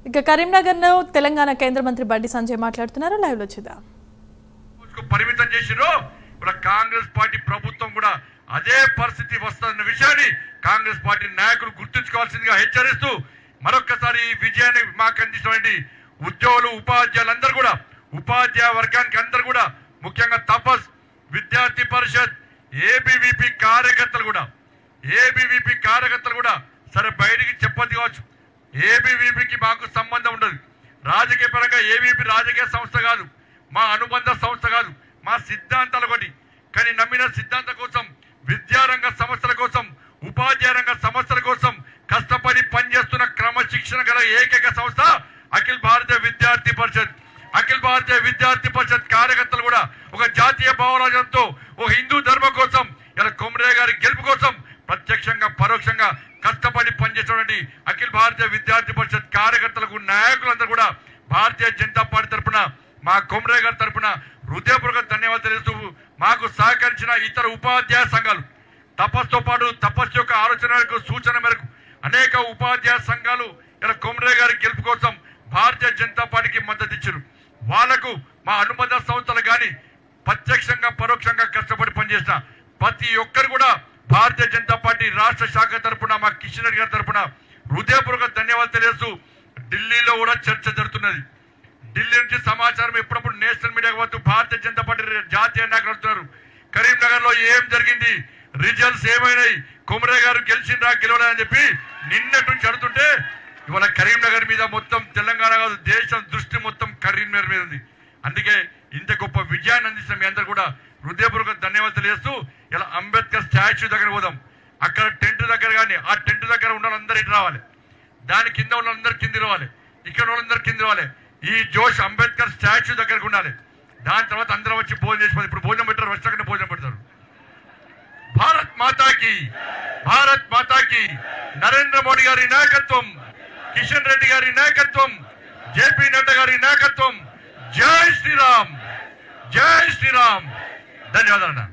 ఇక కరీంనగర్లో తెలంగాణ కేంద్ర మంత్రి బండి సంజయ్ మాట్లాడుతున్నారు. లైవ్ లో చూద్దాం. పరిమితం చేసిరో ఇప్పుడు కాంగ్రెస్ పార్టీ ప్రభుత్వం కూడా అదే పరిస్థితి వస్తున్న విషయాన్ని కాంగ్రెస్ పార్టీ నాయకులు గుర్తుంచుకోవాల్సిందిగా హెచ్చరిస్తూ మరొకసారి ఈ విజయాన్ని మాకు అందించినటువంటి ఉద్యోగులు ఉపాధ్యాయులందరూ కూడా ఉపాధ్యాయ వర్గానికి అందరూ కూడా ముఖ్యంగా తపస్ విద్యార్థి పరిషత్ ఏబీవీపీ కార్యకర్తలు కూడా సరే బయటికి చెప్పొద్దు కావచ్చు. ఏబీవీపీకి మాకు సంబంధం ఉండదు. రాజకీయ పరంగా ఏబీవీపీ రాజకీయ సంస్థ కాదు, మా అనుబంధ సంస్థ కాదు, మా సిద్ధాంతాలు ఒకటి. కానీ నమ్మిన సిద్ధాంతం కోసం విద్యారంగ సమస్యల కోసం ఉపాధ్యాయ రంగ సమస్యల కోసం కష్టపడి పనిచేస్తున్న క్రమశిక్షణ గల ఏకైక సంస్థ అఖిల భారతీయ విద్యార్థి పరిషత్. అఖిల భారతీయ విద్యార్థి పరిషత్ కార్యకర్తలు కూడా ఒక జాతీయ భావరాజంతో ఒక హిందూ ధర్మం కోసం ఇలా కొమరయ్య గారి గెలుపు కోసం ప్రత్యక్షంగా పరోక్షంగా కష్టపడి పనిచేసినటువంటి అఖిల భారతీయ విద్యార్థి పరిషత్ కార్యకర్తలకు నాయకులందరూ కూడా భారతీయ జనతా పార్టీ తరఫున మా కొమరయ్య గారి తరఫున హృదయపూర్వక ధన్యవాదాలు తెలుస్తూ మాకు సహకరించిన ఇతర ఉపాధ్యాయ సంఘాలు తపస్సుతో పాటు తపస్సు యొక్క ఆలోచనలకు సూచన మేరకు అనేక ఉపాధ్యాయ సంఘాలు ఇలా కొమరయ్య గారి గెలుపు కోసం భారతీయ జనతా పార్టీకి మద్దతు ఇచ్చారు. వాళ్లకు మా అనుబంధ సంస్థలు కానీ ప్రత్యక్షంగా పరోక్షంగా కష్టపడి పనిచేసిన ప్రతి ఒక్కరు కూడా భారతీయ జనతా పార్టీ రాష్ట్ర శాఖ తరఫున మా కిషన్ రెడ్డి గారి తరఫున హృదయపూర్వక ధన్యవాదాలు తెలియజేస్తూ ఢిల్లీలో కూడా చర్చ జరుగుతున్నది. ఢిల్లీ నుంచి సమాచారం ఎప్పుడప్పుడు నేషనల్ మీడియాకు పోతూ భారతీయ జనతా పార్టీ జాతీయ నాయకులు అడుగుతున్నారు, కరీంనగర్ లో ఏం జరిగింది, రిజల్ట్స్ ఏమైనాయి, కొమరయ్య గారు గెలిచిండ్రా గెలవలేదని చెప్పి నిన్నటి నుంచి అడుగుతుంటే ఇవాళ కరీంనగర్ మీద మొత్తం తెలంగాణ కాదు దేశం దృష్టి మొత్తం కరీంనగర్ మీద ఉంది. అందుకే ఇంత గొప్ప విజయాన్ని అందించిన మీ అందరూ కూడా హృదయపూర్వక ధన్యవాదాలు తెలియజేస్తూ ఇలా అంబేద్కర్ స్టాచ్యూ దగ్గర పోదాం. అక్కడ టెంట్ దగ్గర కానీ ఆ టెంట్ దగ్గర ఉన్న వాళ్ళందరూ ఇటు రావాలి, దాని కింద ఉన్న వాళ్ళందరూ కింది రావాలి, ఇక్కడ వాళ్ళందరూ కింది రావాలి. ఈ జోష్ అంబేద్కర్ స్టాచ్యూ దగ్గరకు ఉండాలి. దాని తర్వాత అందరూ వచ్చి భోజనం చేసి ఇప్పుడు భోజనం పెట్టారు, వచ్చాకనే భోజనం పెడతారు. భారత్ మాతాకి, భారత్ మాతాకి. నరేంద్ర మోడీ గారి నాయకత్వం, కిషన్ రెడ్డి గారి నాయకత్వం, జేపీ నడ్డా గారి నాయకత్వం. జై శ్రీరామ్, జై శ్రీరామ్. ధన్యవాదాలు.